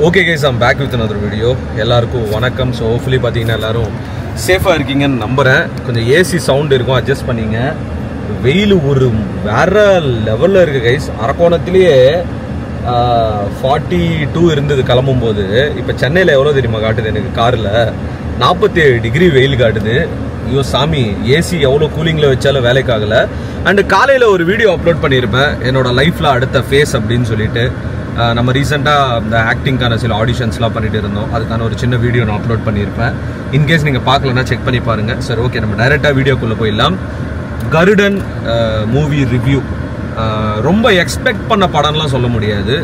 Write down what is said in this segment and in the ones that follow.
Okay guys, I'm back with another video. எல்லாருக்கும் வணக்கம். So hopefully பாத்தீங்கன்னா எல்லாரும் சேஃபா இருக்கீங்கன்னு நம்புறேன். கொஞ்சம் ஏசி சவுண்ட் இருக்கும், அட்ஜஸ்ட் பண்ணீங்க. வெயில் ஒரு வேற லெவல்ல இருக்கு கைஸ். அரக்கோணத்திலேயே 42 இருந்தது கிளம்பும்போது. இப்போ சென்னையில் எவ்வளோ தெரியுமா காட்டுது எனக்கு காரில் 47 டிகிரி வெயில் காட்டுது. ஐயோ சாமி, ஏசி எவ்வளோ கூலிங்கில் வச்சாலும் வேலைக்காகலை. அண்டு காலையில் ஒரு வீடியோ அப்லோட் பண்ணியிருப்பேன், என்னோட லைஃப்பில் அடுத்த ஃபேஸ் அப்படின்னு சொல்லிட்டு. நம்ம ரீசெண்டாக இந்த ஆக்டிங்கான சில ஆடிஷன்ஸ்லாம் பண்ணிட்டு இருந்தோம். அதுக்கான ஒரு சின்ன வீடியோ நான் அப்லோட் பண்ணியிருப்பேன். இன்கேஸ் நீங்கள் பார்க்கலன்னா செக் பண்ணி பாருங்கள். சரி, ஓகே, நம்ம டைரெக்டாக வீடியோக்குள்ளே போயிடலாம். கருடன் மூவி ரிவ்யூ. ரொம்ப எக்ஸ்பெக்ட் பண்ண படம்லாம் சொல்ல முடியாது.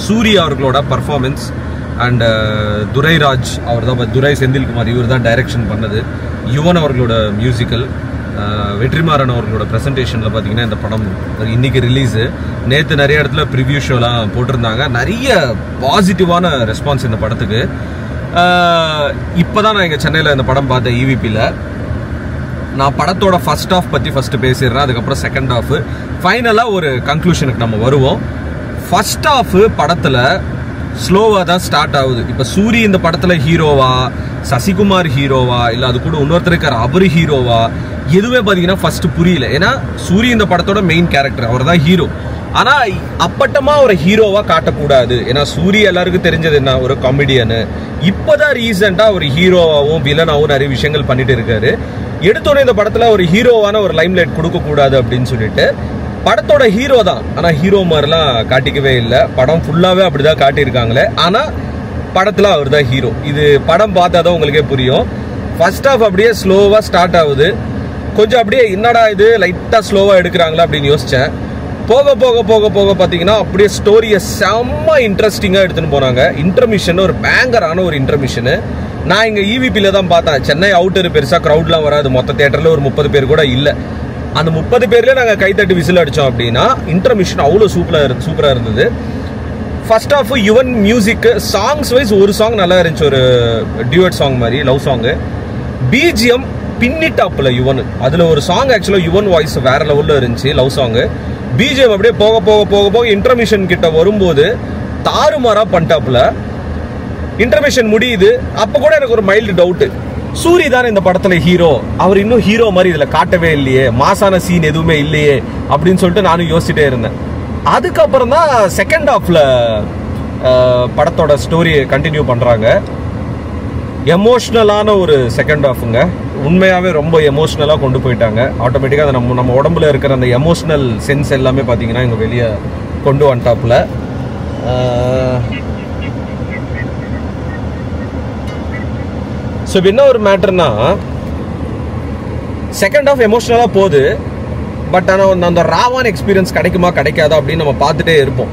சூரி அவர்களோட பர்ஃபார்மன்ஸ் அண்ட் துரைராஜ் அவர் தான், துரை செந்தில்குமார் இவர் தான் டைரக்ஷன் பண்ணது. யுவன் அவர்களோட மியூசிக்கல், வெற்றிமாறன் அவர்களோட ப்ரெசன்டேஷனில் பார்த்தீங்கன்னா இந்த படம் இன்னைக்கு ரிலீஸு. நேற்று நிறைய இடத்துல ப்ரிவ்யூ ஷோலாம் போட்டிருந்தாங்க. நிறைய பாசிட்டிவான ரெஸ்பான்ஸ் இந்த படத்துக்கு. இப்போ தான் நான் எங்கள் சென்னையில் இந்த படம் பார்த்தேன், EVPயில். நான் படத்தோட ஃபர்ஸ்ட் ஹாஃப் பற்றி ஃபஸ்ட்டு பேசிடுறேன், அதுக்கப்புறம் செகண்ட் ஹாஃப், ஃபைனலாக ஒரு கன்க்ளூஷனுக்கு நம்ம வருவோம். ஃபர்ஸ்ட் ஹாஃப் படத்தில் ஸ்லோவாக தான் ஸ்டார்ட் ஆகுது. இப்போ சூரி இந்த படத்தில் ஹீரோவா, சசிகுமார் ஹீரோவா, இல்லை அது கூட இன்னொருத்தர் இருக்கார் அவர் ஹீரோவா, எதுவுமே பார்த்தீங்கன்னா ஃபர்ஸ்ட் புரியல. ஏன்னா சூரி இந்த படத்தோட மெயின் கேரக்டர், அவர் தான் ஹீரோ. ஆனால் அப்பட்டமாக ஒரு ஹீரோவாக காட்டக்கூடாது. ஏன்னா சூரி எல்லாருக்கும் தெரிஞ்சது என்ன, ஒரு காமெடியனு. இப்போதான் ரீசெண்டாக ஒரு ஹீரோவாகவும் வில்லனாகவும் நிறைய விஷயங்கள் பண்ணிட்டு இருக்காரு. எடுத்தோடனே இந்த படத்தில் ஒரு ஹீரோவான ஒரு லைம்லைட் கொடுக்கக்கூடாது அப்படின்னு சொல்லிட்டு படத்தோட ஹீரோ தான், ஆனால் ஹீரோ மாதிரிலாம் காட்டிக்கவே இல்லை. படம் ஃபுல்லாகவே அப்படி தான் காட்டியிருக்காங்களே, ஆனால் படத்தில் அவர் தான் ஹீரோ. இது படம் பார்த்தா தான் உங்களுக்கே புரியும். ஃபர்ஸ்ட் ஹாஃப் அப்படியே ஸ்லோவாக ஸ்டார்ட் ஆகுது. கொஞ்சம் அப்படியே என்னடா இது லைட்டாக ஸ்லோவாக எடுக்கிறாங்களா அப்படின்னு யோசித்தேன். போக போக போக போக பார்த்தீங்கன்னா அப்படியே ஸ்டோரியை செம்ம இன்ட்ரெஸ்டிங்காக எடுத்துன்னு போனாங்க. இன்டர்மிஷன் ஒரு பேங்கரான ஒரு இன்டர்மிஷனு. நான் இங்கே EVPயில் தான் பார்த்தேன். சென்னை அவுட்டர் பெருசாக க்ரௌட்லாம் வராது. மொத்த தேட்டரில் ஒரு 30 பேர் கூட இல்லை. அந்த 30 பேர்லேயே நாங்கள் கைத்தட்டி விசில் அடித்தோம். அப்படின்னா இன்டர்மிஷன் அவ்வளோ சூப்பராக இருந்தது. First half Yuvan music, songs wise ஒரு சாங் நல்லா இருந்துச்சு, ஒரு டியூட் சாங் மாதிரி, லவ் சாங்கு. பிஜிஎம் பின்னி டாப்பில் யுவன், அதில் ஒரு சாங் ஆக்சுவலாக யுவன் வாய்ஸ் வேற லெவலில் இருந்துச்சு, லவ் சாங்கு. பிஜிஎம் அப்படியே போக போக போக போக இன்டர்மிஷன் கிட்ட வரும்போது தாறுமாறா பண்ணிட்டாப்புல. இன்டர்மிஷன் முடியுது. அப்போ கூட எனக்கு ஒரு மைல்டு டவுட்டு, சூரி தானே இந்த படத்துல ஹீரோ, அவர் இன்னும் ஹீரோ மாதிரி இதுல காட்டவே இல்லையே, மாசான சீன் எதுவுமே இல்லையே அப்படின்னு சொல்லிட்டு நானும் யோசிச்சுட்டே இருந்தேன். அதுக்கப்புறம் தான் செகண்ட் ஹாஃப்ல படத்தோட ஸ்டோரியை கண்டினியூ பண்றாங்க. எமோஷ்னலான ஒரு செகண்ட் ஹாஃபுங்க. உண்மையாவே ரொம்ப எமோஷ்னலா கொண்டு போயிட்டாங்க. ஆட்டோமேட்டிக்கா அதை நம்ம உடம்புல இருக்கிற அந்த எமோஷ்னல் சென்ஸ் எல்லாமே பாத்தீங்கன்னா இங்க வெளியே கொண்டு வந்துட்டாப்புல. ஸோ என்ன ஒரு மேட்டர்னா, செகண்ட் ஹாஃப் எமோஷ்னலாக போகுது. பட் ஆனால் அந்த ராவான எக்ஸ்பீரியன்ஸ் கிடைக்குமா கிடைக்காதா அப்படின்னு நம்ம பார்த்துட்டே இருப்போம்.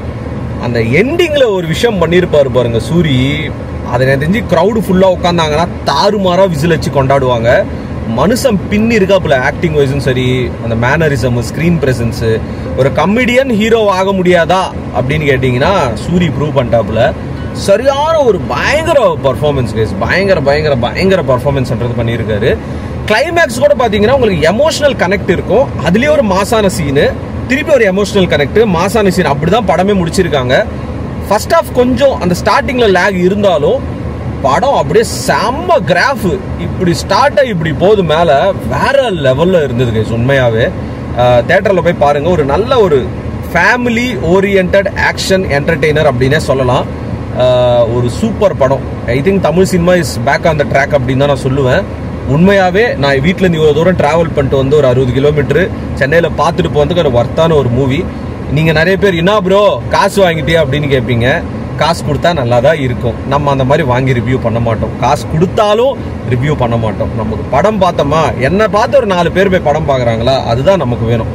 அந்த எண்டிங்கில் ஒரு விஷயம் பண்ணியிருப்பாரு பாருங்க சூரி. அதை தெரிஞ்சு க்ரௌடு ஃபுல்லாக உட்காந்தாங்கன்னா தாறுமாறாக விசில் வச்சு கொண்டாடுவாங்க. மனுஷன் பின்னி இருக்காப்புல, ஆக்டிங் வைஸும் சரி, அந்த மேனரிசம், ஸ்க்ரீன் ப்ரெசன்ஸு. ஒரு கமெடியன் ஹீரோ ஆக முடியாதா அப்படின்னு கேட்டிங்கன்னா சூரி ப்ரூவ் பண்ணிட்டாப்புல. சரியான ஒரு பயங்கர பர்ஃபார்மன்ஸ் கேஸ், பயங்கர பர்ஃபார்மன்ஸ்ன்றது பண்ணியிருக்காரு. கிளைமேக்ஸ் கூட பார்த்தீங்கன்னா உங்களுக்கு எமோஷனல் கனெக்ட் இருக்கும். அதுலேயே ஒரு மாசான சீனு, திருப்பி ஒரு எமோஷனல் கனெக்ட், மாசான சீன், அப்படிதான் படமே முடிச்சிருக்காங்க. ஃபர்ஸ்ட் ஆஃப் கொஞ்சம் அந்த ஸ்டார்டிங்கில் லேக் இருந்தாலும் படம் அப்படியே செம்ம கிராஃப், இப்படி ஸ்டார்ட் ஆகி இப்படி போகுது மேலே, வேற லெவலில் இருந்தது கேஸ். உண்மையாகவே தேட்டரில் போய் பாருங்கள். ஒரு நல்ல ஒரு ஃபேமிலி ஓரியன்ட் ஆக்ஷன் என்டர்டெய்னர் அப்படின்னே சொல்லலாம். ஒரு சூப்பர் படம். I think Tamil cinema is back on the track அப்படின்னு தான் நான் சொல்லுவேன். உண்மையாகவே நான் வீட்டிலேருந்து இவ்வளோ தூரம் ட்ராவல் பண்ணிட்டு வந்து ஒரு 60 கிலோமீட்டர் சென்னையில் பார்த்துட்டு போகிறதுக்கு ஒரு ஒர்த்தான ஒரு மூவி. நீங்கள் நிறைய பேர் என்ன ப்ரோ காசு வாங்கிட்டியா அப்படின்னு கேட்பீங்க. காசு கொடுத்தா நல்லா தான் இருக்கும். நம்ம அந்த மாதிரி வாங்கி ரிவ்யூ பண்ண மாட்டோம். காசு கொடுத்தாலும் ரிவ்யூ பண்ண மாட்டோம். நமக்கு படம் பார்த்தோமா, என்னை பார்த்து ஒரு 4 பேர் போய் படம் பார்க்குறாங்களா, அதுதான் நமக்கு வேணும்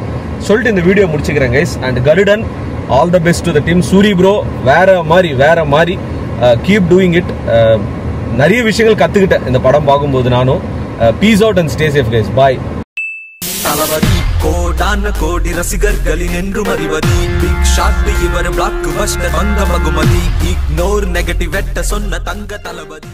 சொல்லிட்டு இந்த வீடியோ முடிச்சுக்கிறேன் guys. And Garudan, all the best to the team. Soori bro வேற மாதிரி கீப் டூயிங் இட். நிறைய விஷயங்கள் கற்றுக்கிட்டேன் இந்த படம் பார்க்கும்போது நானும். Peace out and stay safe guys. Bye. Thalapathy கோடான கோடி ரசிகர்களின் என்றும் அறிவதி, பிக் ஷாட் இவர் பிளாக் பஸ்டர் வந்த மகுமதி, இக்னோர் நெகட்டிவ் வெட்ட சொன்ன தங்க தளபதி.